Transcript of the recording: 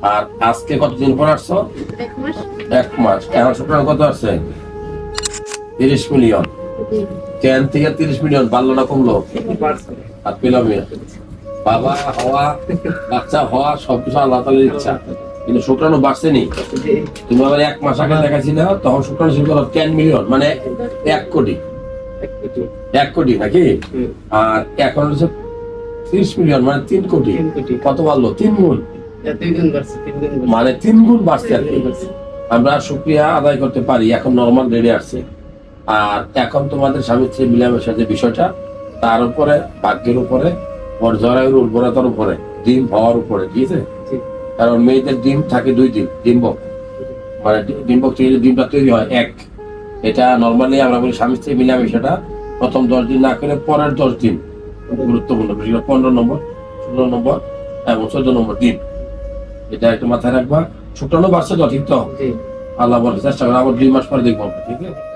আর আজকে কতদিন পর আসছো? 1 মাস। এখন শুক্রাণু কত আছে? 30 মিলিয়ন। 10 থেকে 30 মিলিয়ন বাড়লো না কমলো? আর পেলাম বাবা হওয়া, বাচ্চা হওয়া সবকিছু আল্লাহ তাআলার ইচ্ছা, কিন্তু শুক্রাণু বাড়ছে নি। তুমি আবার 1 মাস আগে দেখাইছিল, তখন শুক্রাণু ছিল 10 মিলিয়ন, মানে 1 কোটি। 1 কোটি নাকি? আর এখন হচ্ছে 30 মিলিয়ন, মানে 3 কোটি। কত বাড়লো? 3 গুণ, মানে 3 গুণ বাড়ছে আর কি। আমরা শুকরিয়া আদায় করতে পারি, এখন নরমাল রেডি আসছে। আর এখন তোমাদের স্বামী স্ত্রী মিলামেশার যে বিষয়টা, তার উপরে, ভাগ্যের উপরে, ওর জরায়ুর উর্বরতার উপরে, ডিম হওয়ার উপরে, ঠিক আছে? কারণ মেয়েদের ডিম থাকে 2 দিন, ডিম্বক, মানে ডিম্বক থেকে ডিমটা তৈরি হয় 1। এটা নর্মালি আমরা বলি স্বামী স্ত্রী মিলামেশাটা প্রথম 10 দিন না করে পরের 10 দিন গুরুত্বপূর্ণ, বিশেষ করে 15 নম্বর, 16 নম্বর এবং 14 নম্বর দিন। এটা একটু মাথায় রাখবা। শুক্রাণু বাড়ছে তো, ঠিক তো? আল্লাহ বলে চেষ্টা করে আবার 2 মাস পরে দেখবো, ঠিক আছে?